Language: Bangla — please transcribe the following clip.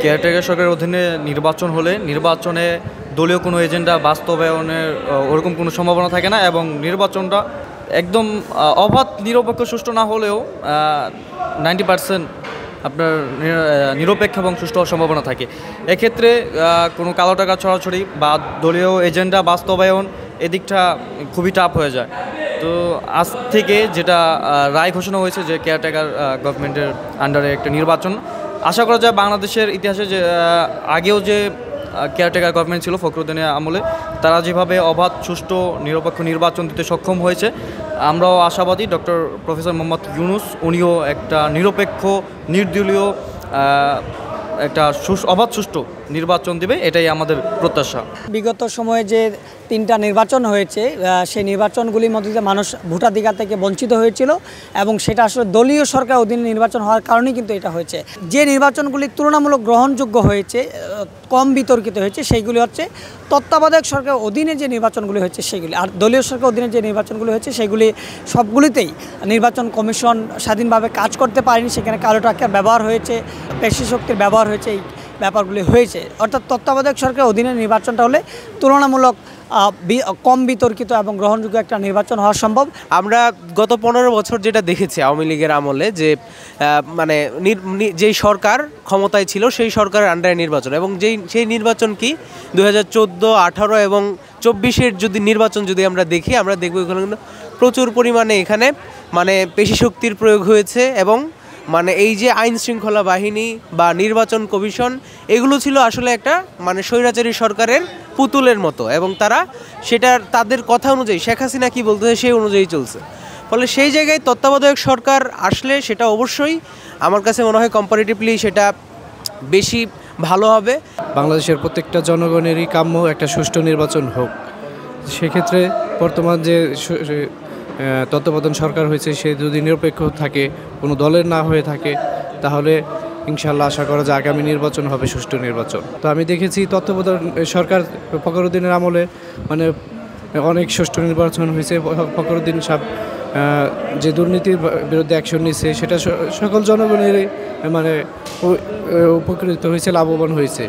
কেয়ারটেকার সরকারের অধীনে নির্বাচন হলে নির্বাচনে দলীয় কোনো এজেন্ডা বাস্তবায়নের ওরকম কোনো সম্ভাবনা থাকে না, এবং নির্বাচনটা একদম অবাধ নিরপেক্ষ সুষ্ঠু না হলেও 90% আপনার নিরপেক্ষ এবং সুষ্ঠু হওয়ার সম্ভাবনা থাকে। এক্ষেত্রে কোনো কালো টাকা ছড়াছড়ি বা দলীয় এজেন্ডা বাস্তবায়ন এদিকটা খুবই টাফ হয়ে যায়। তো আজ থেকে যেটা রায় ঘোষণা হয়েছে যে কেয়ারটেকার গভর্নমেন্টের আন্ডারে একটা নির্বাচন, আশা করা যায় বাংলাদেশের ইতিহাসে যে আগেও যে কেয়ারটেকার গভর্নমেন্ট ছিল ফখরুদ্দিনের আমলে, তারা যেভাবে অবাধ সুষ্ঠু নিরপেক্ষ নির্বাচন দিতে সক্ষম হয়েছে, আমরাও আশাবাদী ডক্টর প্রফেসর মোহাম্মদ ইউনূস উনিও একটা নিরপেক্ষ নির্দলীয় একটা অবাধ সুষ্ঠু নির্বাচন দেবে, এটাই আমাদের প্রত্যাশা। বিগত সময়ে যে 3টা নির্বাচন হয়েছে, সেই নির্বাচনগুলির মধ্যে মানুষ ভোটাধিকার থেকে বঞ্চিত হয়েছিল, এবং সেটা আসলে দলীয় সরকার অধীনে নির্বাচন হওয়ার কারণেই কিন্তু এটা হয়েছে। যে নির্বাচনগুলি তুলনামূলক গ্রহণযোগ্য হয়েছে, কম বিতর্কিত হয়েছে, সেইগুলি হচ্ছে তত্ত্বাবধায়ক সরকার অধীনে যে নির্বাচনগুলি হয়েছে সেগুলি। আর দলীয় সরকার অধীনে যে নির্বাচনগুলি হয়েছে সেগুলি সবগুলিতেই নির্বাচন কমিশন স্বাধীনভাবে কাজ করতে পারেনি, সেখানে কালো টাকার ব্যবহার হয়েছে, পেশি শক্তির ব্যবহার হয়েছে, এই ব্যাপারগুলি হয়েছে। অর্থাৎ তত্ত্বাবধায়ক সরকার অধীনে নির্বাচনটা হলে তুলনামূলক কম বিতর্কিত এবং গ্রহণযোগ্য একটা নির্বাচন হওয়া সম্ভব। আমরা গত 15 বছর যেটা দেখেছি আওয়ামী লীগের আমলে, যে মানে যেই সরকার ক্ষমতায় ছিল সেই সরকারের আন্ডারে নির্বাচন, এবং সেই নির্বাচন কি 2014, 18 এবং 24-এর যদি নির্বাচন যদি আমরা দেখি, আমরা দেখব এখানে প্রচুর পরিমাণে এখানে মানে পেশি শক্তির প্রয়োগ হয়েছে, এবং মানে এই যে আইন শৃঙ্খলা বাহিনী বা নির্বাচন কমিশন, এগুলো ছিল আসলে একটা মানে স্বৈরাচারী সরকারের পুতুলের মতো, এবং তারা সেটার তাদের কথা অনুযায়ী শেখ হাসিনা কী বলতেছে সেই অনুযায়ী চলছে। ফলে সেই জায়গায় তত্ত্বাবধায়ক সরকার আসলে সেটা অবশ্যই আমার কাছে মনে হয় কম্পারেটিভলি সেটা বেশি ভালো হবে। বাংলাদেশের প্রত্যেকটা জনগণেরই কাম্য একটা সুষ্ঠু নির্বাচন হোক। সেক্ষেত্রে বর্তমান যে তত্ত্বাবধান সরকার হয়েছে সে যদি নিরপেক্ষ থাকে, কোনো দলের না হয়ে থাকে, তাহলে ইনশাল্লাহ আশা করা যায় আগামী নির্বাচন হবে সুষ্ঠু নির্বাচন। তো আমি দেখেছি তত্ত্বাবধান সরকার ফখরুদ্দিনের আমলে মানে অনেক সুষ্ঠু নির্বাচন হয়েছে। ফখরুদ্দিন সাহেব যে দুর্নীতির বিরুদ্ধে অ্যাকশন নিয়েছে সেটা সকল জনগণের মানে উপকৃত হয়েছে, লাভবান হয়েছে।